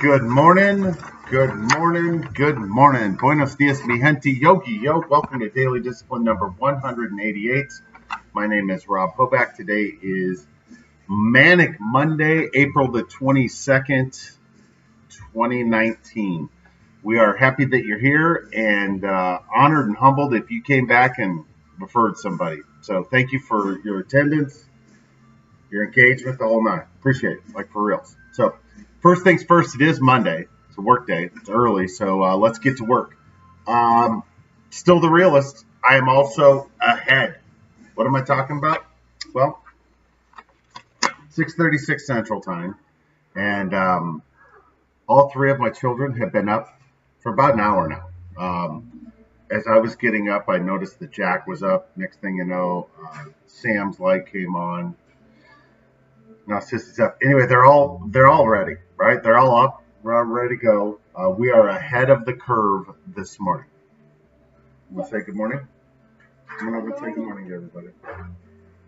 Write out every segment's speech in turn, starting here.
Good morning, good morning, good morning. Buenos dias, mi gente. Yogi, yo. Welcome to Daily Discipline number 188. My name is Rob Hoback. Today is Manic Monday, April the 22nd, 2019. We are happy that you're here and honored and humbled if you came back and referred somebody. So thank you for your attendance, your engagement, the whole nine. Appreciate it, like for reals. So first things first, it is Monday. It's a work day. It's early, so let's get to work. Still the realist. I am also ahead. What am I talking about? Well, 6:36 Central Time, and all three of my children have been up for about an hour now. As I was getting up, I noticed that Jack was up. Next thing you know, Sam's light came on. Now Sissy's up. Anyway, they're all ready, right? They're all up. We're all ready to go. We are ahead of the curve this morning. You want to say good morning? I'm going to say good morning to everybody.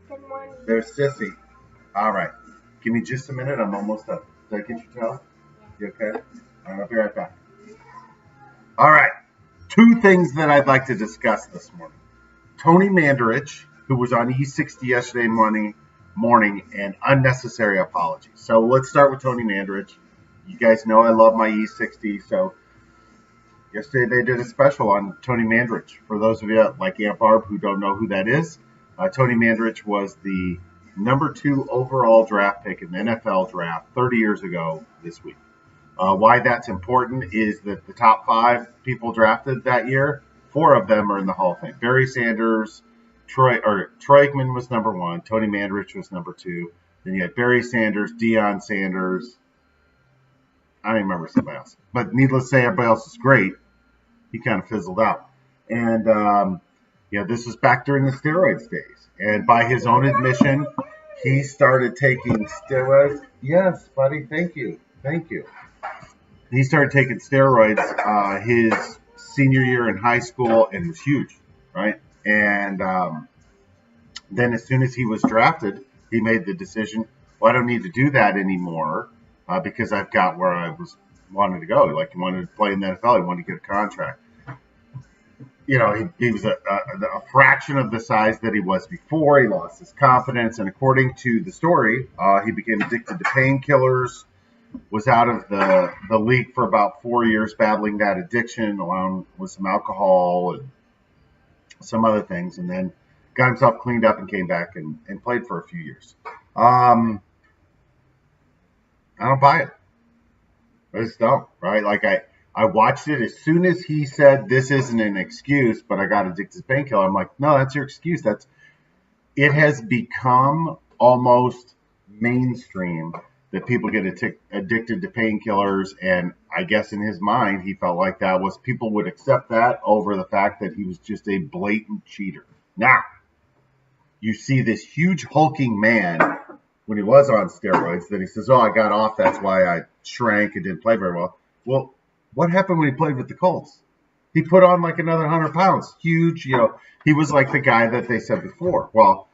Good morning. There's Sissy. All right. Give me just a minute. I'm almost up. Did I get your towel? You okay? All right, I'll be right back. All right. Two things that I'd like to discuss this morning. Tony Mandarich, who was on E60 yesterday morning, and unnecessary apologies. So let's start with Tony Mandarich. You guys know I love my E60, so yesterday they did a special on Tony Mandarich. For those of you like Aunt Barb who don't know who that is, Tony Mandarich was the number 2 overall draft pick in the NFL draft 30 years ago this week. Why that's important is that the top 5 people drafted that year, 4 of them are in the Hall of Fame. Barry Sanders, Troy Aikman was number 1. Tony Mandarich was number 2. Then you had Barry Sanders, Deion Sanders. I don't even remember somebody else. But needless to say, everybody else is great. He kind of fizzled out. And, this was back during the steroids days. And by his own admission, he started taking steroids. Yes, buddy. Thank you. He started taking steroids his senior year in high school and was huge, right? And then as soon as he was drafted, he made the decision, well, I don't need to do that anymore because I've got where I wanted to go. Like he wanted to play in the NFL. He wanted to get a contract. He was a fraction of the size that he was before. He lost his confidence. And according to the story, he became addicted to painkillers, was out of the league for about 4 years battling that addiction, along with some alcohol and some other things, and then got himself cleaned up and came back and played for a few years. I don't buy it. I just don't, right? Like I watched it as soon as he said this isn't an excuse, but I got addicted to painkiller. I'm like, no, that's your excuse. It has become almost mainstream that people get addicted to painkillers, and I guess in his mind, he felt like that was people would accept that over the fact that he was just a blatant cheater. Now, you see this huge hulking man when he was on steroids, then he says, oh, I got off, that's why I shrank and didn't play very well. Well, what happened when he played with the Colts? He put on like another 100 pounds. Huge, he was like the guy that they said before. Well,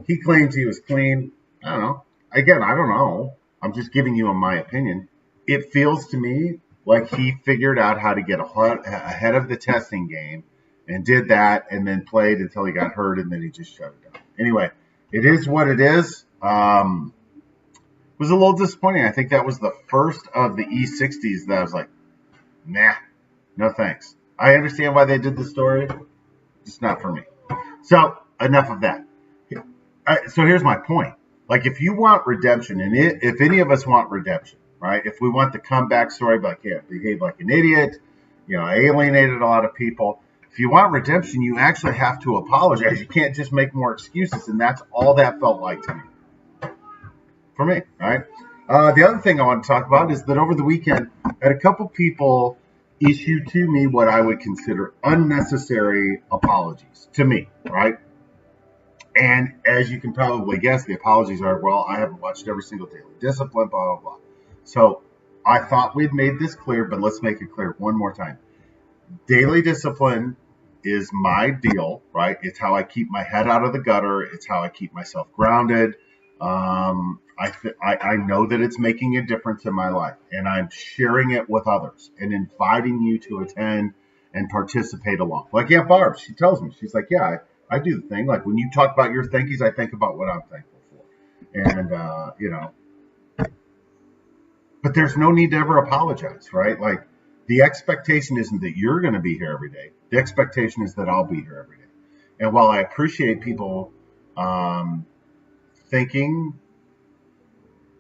he claims he was clean. I don't know. Again, I don't know. I'm just giving you my opinion. It feels to me like he figured out how to get ahead of the testing game and did that and then played until he got hurt and then he just shut it down. Anyway, it is what it is. It was a little disappointing. I think that was the first of the E60s that I was like, nah, no thanks. I understand why they did the story. Just not for me. So enough of that. So here's my point. Like if you want redemption, and if any of us want redemption, right? If we want the comeback story, like, yeah, behave like an idiot, alienated a lot of people. If you want redemption, you actually have to apologize. You can't just make more excuses, and that's all that felt like to me. For me, right? The other thing I want to talk about is that over the weekend, I had a couple people issue to me what I would consider unnecessary apologies to me, right? And as you can probably guess, the apologies are, well, I haven't watched every single Daily Discipline, blah, blah, blah. So I thought we'd made this clear, but let's make it clear one more time. Daily Discipline is my deal, right? It's how I keep my head out of the gutter. It's how I keep myself grounded. I know that it's making a difference in my life, and I'm sharing it with others and inviting you to attend and participate along. Like Aunt Barb, she tells me, she's like, yeah, I do the thing. Like when you talk about your thankies, I think about what I'm thankful for. And, but there's no need to ever apologize, right? Like the expectation isn't that you're going to be here every day. The expectation is that I'll be here every day. And while I appreciate people thinking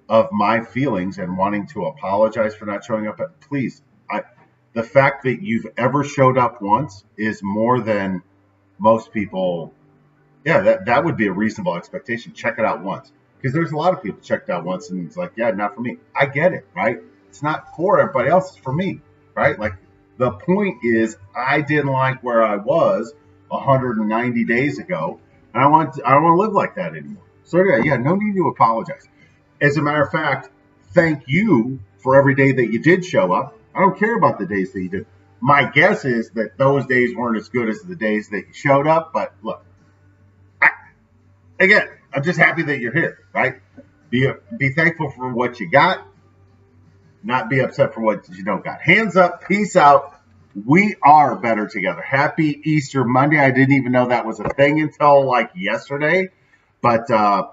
of my feelings and wanting to apologize for not showing up, please, the fact that you've ever showed up once is more than most people. Yeah, that would be a reasonable expectation. Check it out once. Because there's a lot of people checked out once and it's like, yeah, not for me. I get it, right? It's not for everybody else, it's for me, right? Like the point is I didn't like where I was 190 days ago, and I don't want to live like that anymore. So yeah, no need to apologize. As a matter of fact, thank you for every day that you did show up. I don't care about the days that you did. My guess is that those days weren't as good as the days that you showed up, but look, again, I'm just happy that you're here, right? Be thankful for what you got, not be upset for what you don't got. Hands up, peace out. We are better together. Happy Easter Monday. I didn't even know that was a thing until like yesterday. But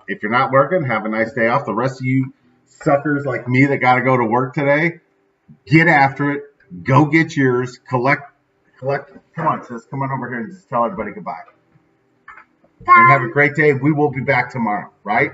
if you're not working, have a nice day off. The rest of you suckers like me that got to go to work today, get after it. Go get yours. Collect. Come on, sis. Come on over here and just tell everybody goodbye. Bye. And have a great day. We will be back tomorrow, right?